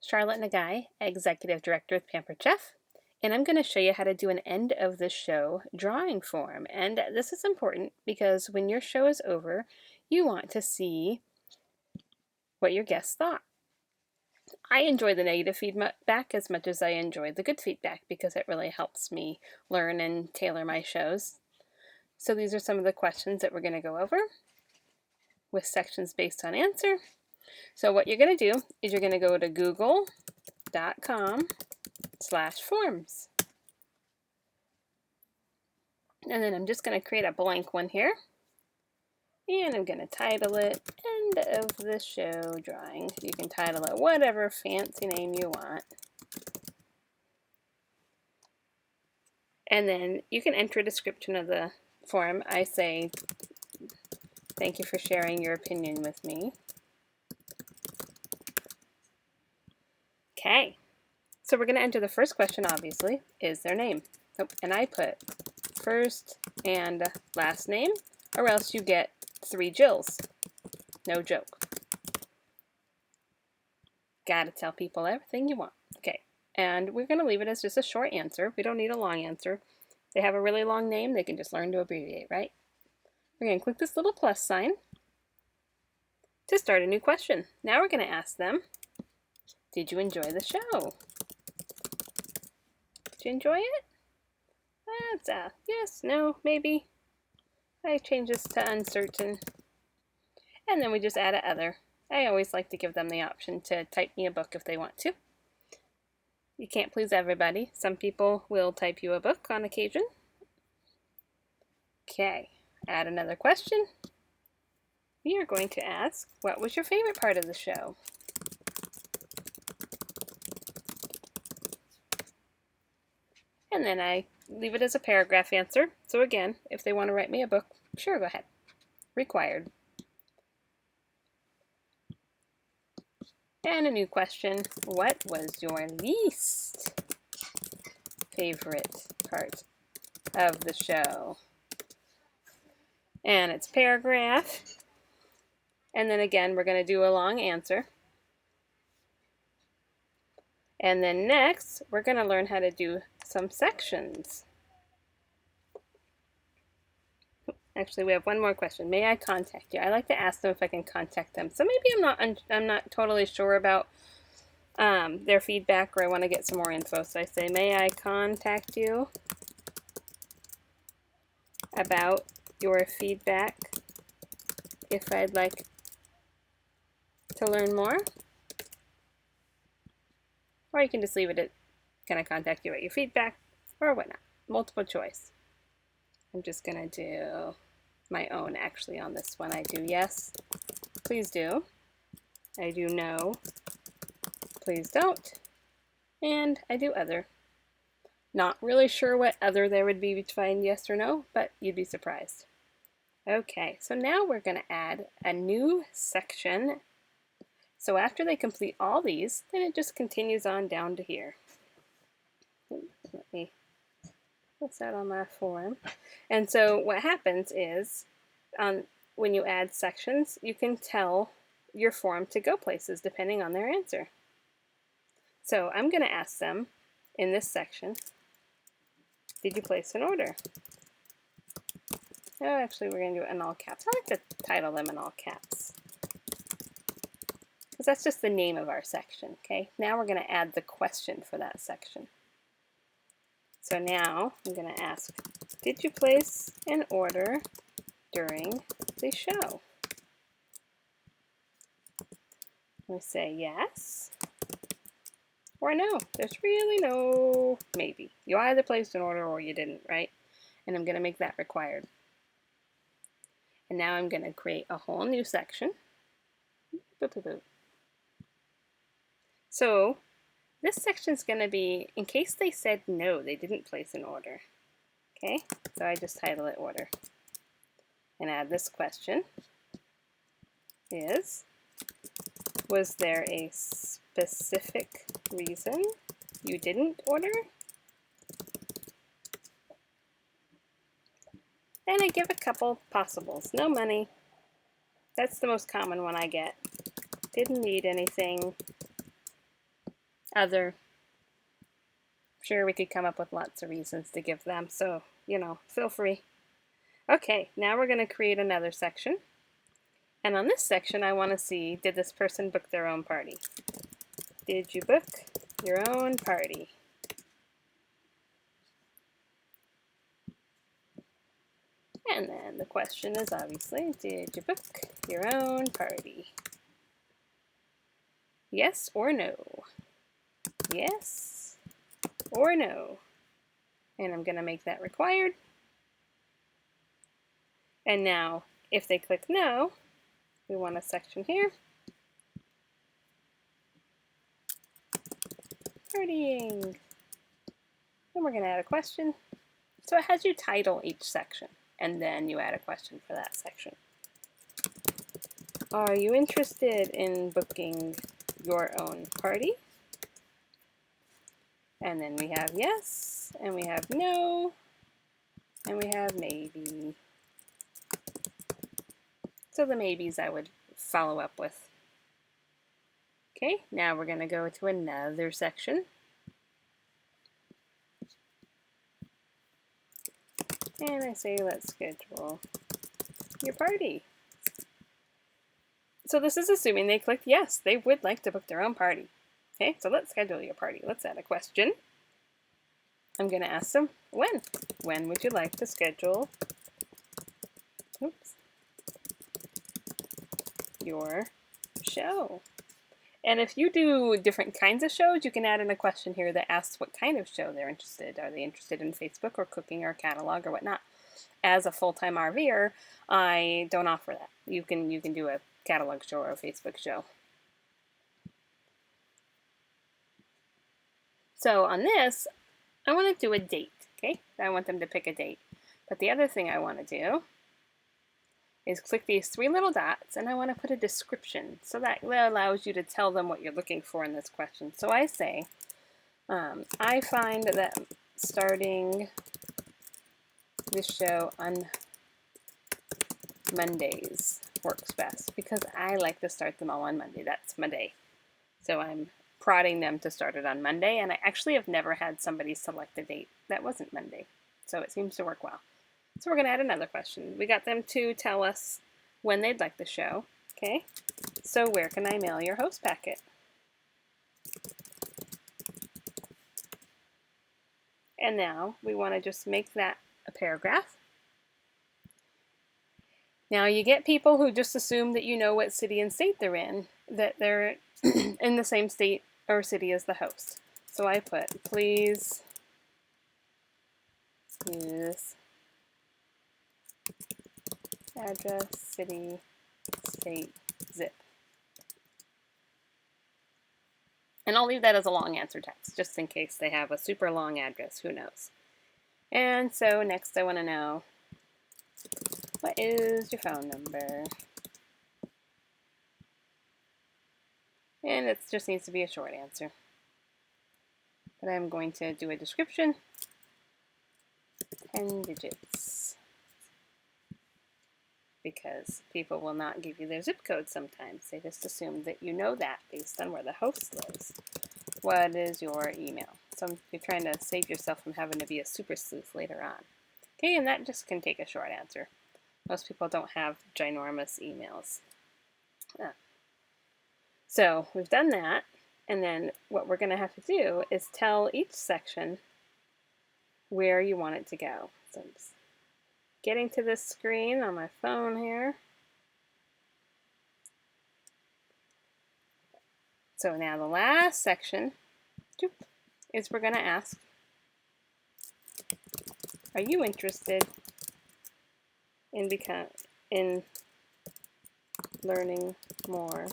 Charlotte Nagai, Executive Director with Pampered Chef, and I'm going to show you how to do an end of the show drawing form. And this is important because when your show is over, you want to see what your guests thought. I enjoy the negative feedback as much as I enjoy the good feedback because it really helps me learn and tailor my shows. So these are some of the questions that we're going to go over with sections based on answer. So what you're going to do is you're going to go to google.com/forms. And then I'm just going to create a blank one here. And I'm going to title it End of the Show Drawing. You can title it whatever fancy name you want. And then you can enter a description of the form. I say, thank you for sharing your opinion with me. Okay, so we're going to enter the first question, obviously, is their name. And I put first and last name, or else you get 3 Jills. No joke. Gotta tell people everything you want. Okay, and we're gonna leave it as just a short answer. We don't need a long answer. They have a really long name, they can just learn to abbreviate, right? We're gonna click this little plus sign to start a new question. Now we're gonna ask them, did you enjoy the show? Did you enjoy it? That's yes, no, maybe. I change this to uncertain. And then we just add a other. I always like to give them the option to type me a book if they want to. You can't please everybody. Some people will type you a book on occasion. Okay, add another question. We are going to ask, what was your favorite part of the show? And then I leave it as a paragraph answer. So again, if they want to write me a book, sure, go ahead. Required. And a new question, what was your least favorite part of the show? And it's paragraph. And then again, we're going to do a long answer. And then next, we're going to learn how to do some sections. Actually, we have one more question. May I contact you? I like to ask them if I can contact them. So maybe I'm not totally sure about their feedback, or I want to get some more info. So I say, may I contact you about your feedback if I'd like to learn more? Or you can just leave it at, can I contact you about your feedback, or whatnot. Multiple choice. I'm just going to do my own actually on this one. I do yes, please do. I do no, please don't. And I do other. Not really sure what other there would be between yes or no, but you'd be surprised. Okay, so now we're going to add a new section. So after they complete all these, then it just continues on down to here. Let me put that on my form. And so what happens is, when you add sections, you can tell your form to go places depending on their answer. So I'm going to ask them in this section, did you place an order? Oh, actually, we're going to do it in all caps. I like to title them in all caps, because that's just the name of our section, okay? Now we're going to add the question for that section. So now I'm going to ask, did you place an order during the show? We say yes or no. There's really no maybe. You either placed an order or you didn't, right? And I'm going to make that required. And now I'm going to create a whole new section. Boop, boop, boop. So this section is going to be, in case they said no, they didn't place an order. Okay, so I just title it order. And add this question is, was there a specific reason you didn't order? And I give a couple possibles. No money. That's the most common one I get. Didn't need anything. other. Sure, we could come up with lots of reasons to give them, so, feel free. Okay, now we're going to create another section. And on this section, I want to see, did this person book their own party? Did you book your own party? And then the question is obviously, did you book your own party? Yes or no? Yes or no? And I'm going to make that required. And now, if they click no, we want a section here. Partying. And we're going to add a question. So it has you title each section, and then you add a question for that section. Are you interested in booking your own party? And then we have yes, and we have no, and we have maybe. So the maybes I would follow up with. Okay, now we're going to go to another section. And I say, let's schedule your party. So this is assuming they clicked yes, they would like to book their own party. Okay, so let's schedule your party. Let's add a question. I'm going to ask them, when? When would you like to schedule your show? And if you do different kinds of shows, you can add in a question here that asks what kind of show they're interested. Are they interested in Facebook or cooking or catalog or whatnot? As a full-time RVer, I don't offer that. You can do a catalog show or a Facebook show. So on this, I want to do a date. Okay, I want them to pick a date. But the other thing I want to do is click these three little dots, and I want to put a description. So that allows you to tell them what you're looking for in this question. So I say, I find that starting this show on Mondays works best because I like to start them all on Monday. That's my day. So I'm prodding them to start it on Monday, and I actually have never had somebody select a date that wasn't Monday. So it seems to work well. So we're going to add another question. We got them to tell us when they'd like the show. Okay, so where can I mail your host packet? And now we want to just make that a paragraph. Now you get people who just assume that you know what city and state they're in, that they're in the same state or city as the host. So I put, please use address, city, state, zip. And I'll leave that as a long answer text, just in case they have a super long address, who knows. And so next I want to know, what is your phone number? And it just needs to be a short answer. But I'm going to do a description, 10 digits. Because people will not give you their zip code sometimes. They just assume that you know that based on where the host lives. What is your email? So you're trying to save yourself from having to be a super sleuth later on. Okay, and that just can take a short answer. Most people don't have ginormous emails. So we've done that, and then what we're going to have to do is tell each section where you want it to go. So I'm just getting to this screen on my phone here. So now the last section is we're going to ask, are you interested in learning more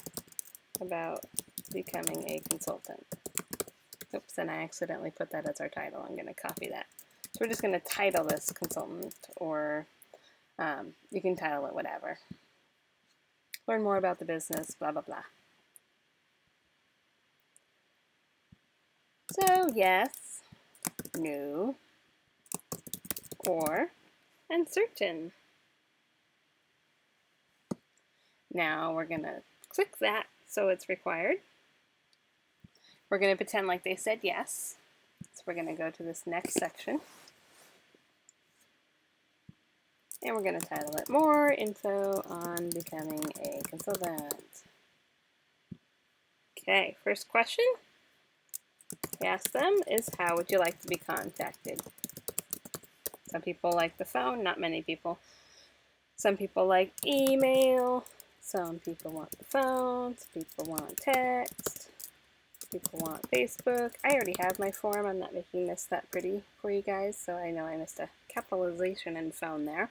about becoming a consultant? Oops, and I accidentally put that as our title. I'm going to copy that. So we're just going to title this consultant, or you can title it whatever. Learn more about the business, blah, blah, blah. So yes, no, or uncertain. Now we're going to click that so it's required. We're going to pretend like they said yes. So we're going to go to this next section. And we're going to title it More Info on Becoming a Consultant. Okay, first question we ask them is, how would you like to be contacted? Some people like the phone, not many people. Some people like email, some people want the phone, some people want text, people want Facebook. I already have my form. I'm not making this that pretty for you guys, so I know I missed a capitalization in phone there.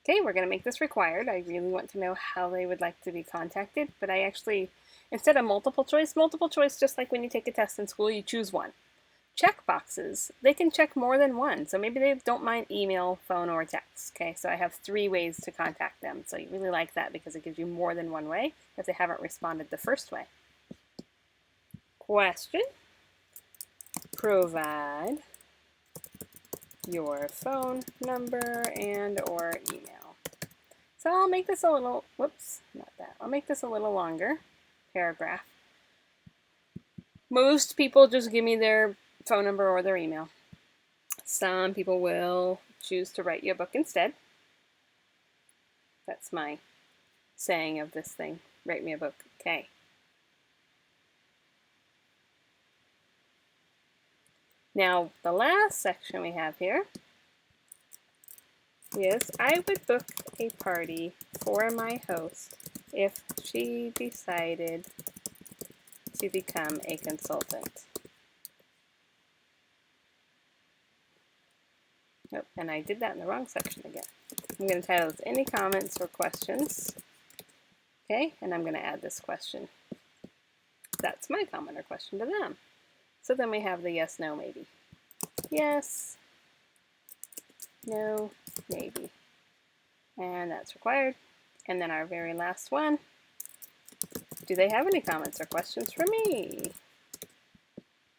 Okay, we're going to make this required. I really want to know how they would like to be contacted, but I actually, instead of multiple choice, just like when you take a test in school, you choose one. Check boxes, they can check more than one, so maybe they don't mind email, phone, or text. Okay, so I have 3 ways to contact them, so you really like that because it gives you more than one way if they haven't responded the first way. Question: provide your phone number and or email. So I'll make this a little, I'll make this a little longer paragraph. Most people just give me their phone number or their email. Some people will choose to write you a book instead. That's my saying of this thing. Write me a book. Okay. Now, the last section we have here is, I would book a party for my host if she decided to become a consultant. Nope, and I did that in the wrong section again. I'm going to title this Any Comments or Questions. Okay, and I'm going to add this question. That's my comment or question to them. So then we have the yes, no, maybe. Yes, no, maybe. And that's required. And then our very last one. Do they have any comments or questions for me?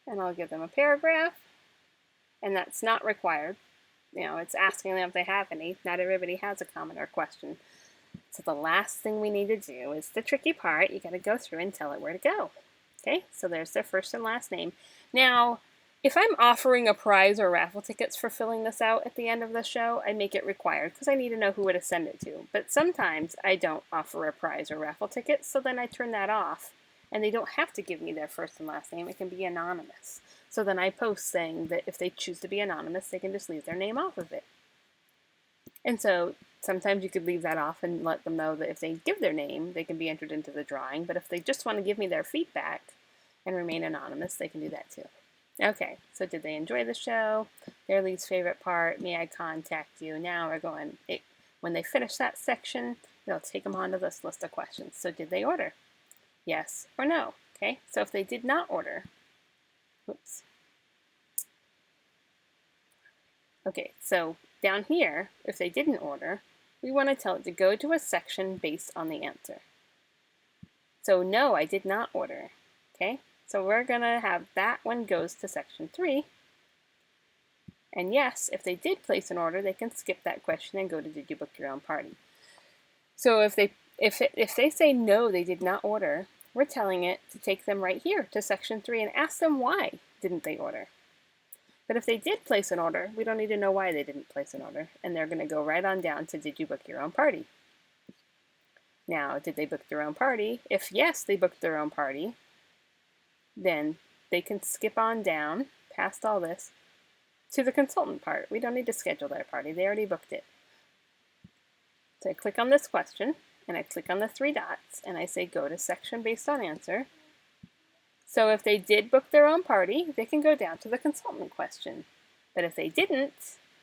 And I'll give them a paragraph. And that's not required. You know, it's asking them if they have any. Not everybody has a comment or question. So the last thing we need to do is the tricky part. You got to go through and tell it where to go. Okay, so there's their first and last name. Now, if I'm offering a prize or raffle tickets for filling this out at the end of the show, I make it required because I need to know who to send it to. But sometimes I don't offer a prize or raffle ticket, so then I turn that off. And they don't have to give me their first and last name. It can be anonymous. So then I post saying that if they choose to be anonymous, they can just leave their name off of it. And so sometimes you could leave that off and let them know that if they give their name, they can be entered into the drawing. But if they just want to give me their feedback and remain anonymous, they can do that too. Okay, so did they enjoy the show? Their least favorite part, may I contact you? Now we're going, when they finish that section, it'll take them on to this list of questions. So did they order? Yes or no? Okay, so if they did not order, whoops. Okay, so down here, if they didn't order, we want to tell it to go to a section based on the answer. So no, I did not order. Okay, so we're going to have that one goes to section 3. And yes, if they did place an order, they can skip that question and go to did you book your own party. So if they say no, they did not order, we're telling it to take them right here to section 3 and ask them why didn't they order. But if they did place an order, we don't need to know why they didn't place an order, and they're going to go right on down to did you book your own party. Now, did they book their own party? If yes, they booked their own party, then they can skip on down past all this to the consultant part. We don't need to schedule their party. They already booked it. So I click on this question, and I click on the 3 dots, and I say go to section based on answer. So if they did book their own party, they can go down to the consultant question. But if they didn't,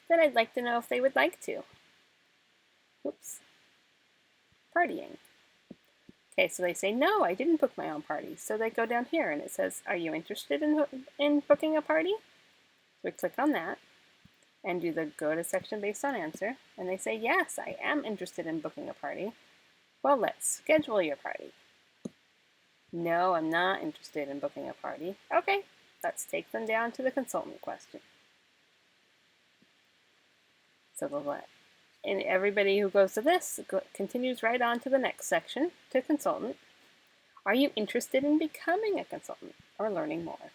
then I'd like to know if they would like to. Oops. Partying. Okay, so they say, no, I didn't book my own party. So they go down here and it says, are you interested in booking a party? So we click on that and do the go to section based on answer. And they say, yes, I am interested in booking a party. Well, let's schedule your party. No, I'm not interested in booking a party. Okay, let's take them down to the consultant question. So and everybody who goes to this continues right on to the next section, to consultant. Are you interested in becoming a consultant? or learning more.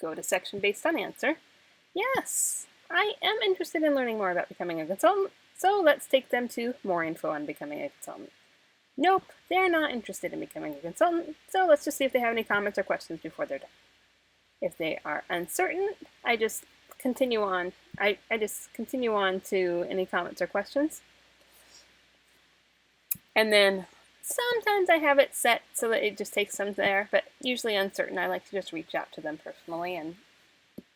Go to section based on answer. Yes, I am interested in learning more about becoming a consultant, so let's take them to more info on becoming a consultant. Nope, they're not interested in becoming a consultant, so let's just see if they have any comments or questions before they're done. If they are uncertain, I just continue on. I just continue on to any comments or questions. And then sometimes I have it set so that it just takes them there, but usually uncertain, I like to just reach out to them personally and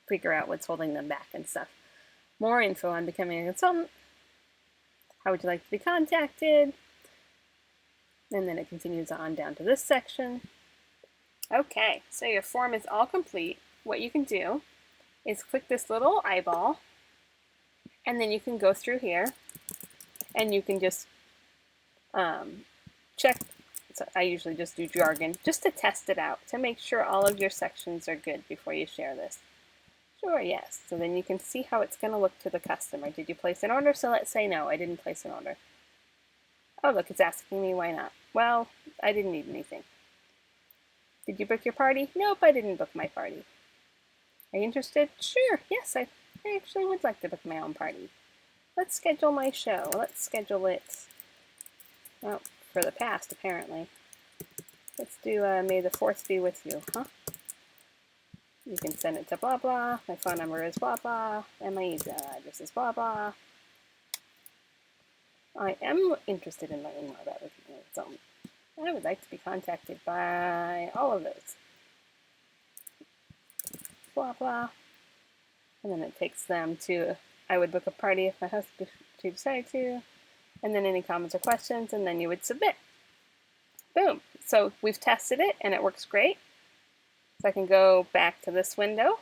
figure out what's holding them back and stuff. More info on becoming a consultant. How would you like to be contacted? And then it continues on down to this section. Okay, so your form is all complete. What you can do is click this little eyeball, and then you can go through here, and you can just check. So I usually just do jargon, just to test it out, to make sure all of your sections are good before you share this. Sure, yes. So then you can see how it's going to look to the customer. Did you place an order? So let's say no, I didn't place an order. Oh, look, it's asking me why not. Well, I didn't need anything. Did you book your party? Nope, I didn't book my party. Are you interested? Sure, yes, I actually would like to book my own party. Let's schedule my show. Let's schedule it, well, for the past, apparently. Let's do May the 4th be with you, huh? You can send it to blah blah, my phone number is blah blah, and my email address is blah blah. I am interested in learning more about looking at some. I would like to be contacted by all of those. Blah blah. And then it takes them to, I would book a party if my husband decided to, and then any comments or questions, and then you would submit. Boom. So we've tested it and it works great. So I can go back to this window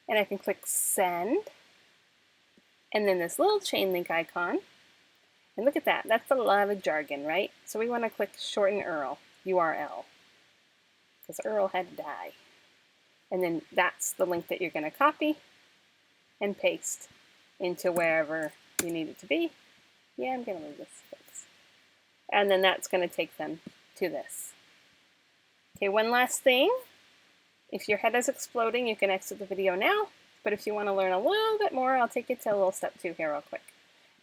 and I can click send, and then this little chain link icon, and look at that, that's a lot of jargon, right? So we want to click shorten URL, because Earl had to die. And then that's the link that you're going to copy and paste into wherever you need it to be. Yeah, I'm going to leave this fixed. And then that's going to take them to this. Okay, one last thing. If your head is exploding, you can exit the video now. But if you want to learn a little bit more, I'll take you to a little step 2 here real quick.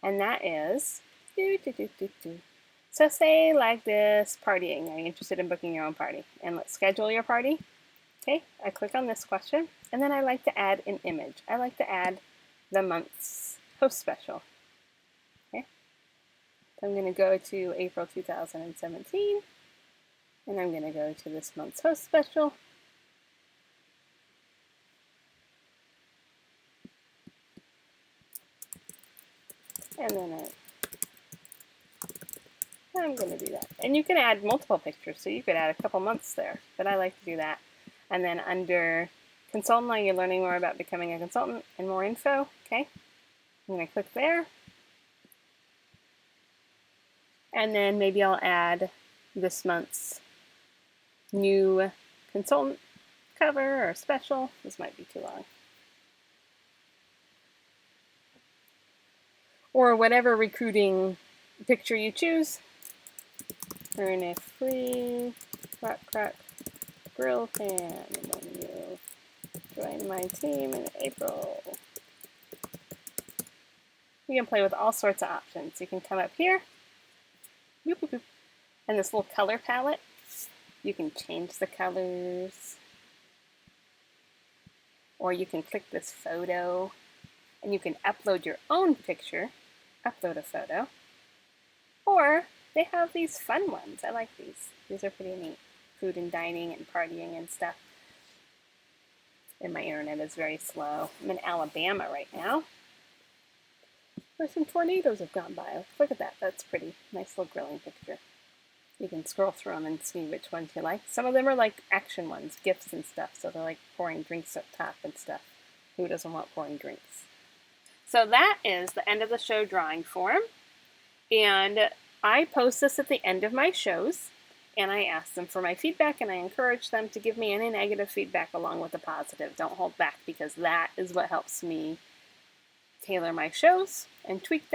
And that is, so say like this, partying. Are you interested in booking your own party? And let's schedule your party. Okay, I click on this question, and then I like to add an image. I like to add the month's host special. Okay, so I'm going to go to April 2017, and I'm going to go to this month's host special. And then I'm going to do that. And you can add multiple pictures, so you could add a couple months there, but I like to do that. And then under consultant line, you're learning more about becoming a consultant and more info. Okay, I'm going to click there. And then maybe I'll add this month's new consultant cover or special. This might be too long. Or whatever recruiting picture you choose. Earn a free crack grill pan when you join my team in April. You can play with all sorts of options. You can come up here, and this little color palette, you can change the colors, or you can click this photo, and you can upload your own picture, upload a photo, or they have these fun ones. I like these. These are pretty neat. Food and dining and partying and stuff. And my internet is very slow. I'm in Alabama right now, where some tornadoes have gone by. Look at that. That's pretty. Nice little grilling picture. You can scroll through them and see which ones you like. Some of them are like action ones, gifts and stuff. So they're like pouring drinks up top and stuff. Who doesn't want pouring drinks? So that is the end of the show drawing form. And I post this at the end of my shows. And I ask them for my feedback, and I encourage them to give me any negative feedback along with the positive. Don't hold back, because that is what helps me tailor my shows and tweak them.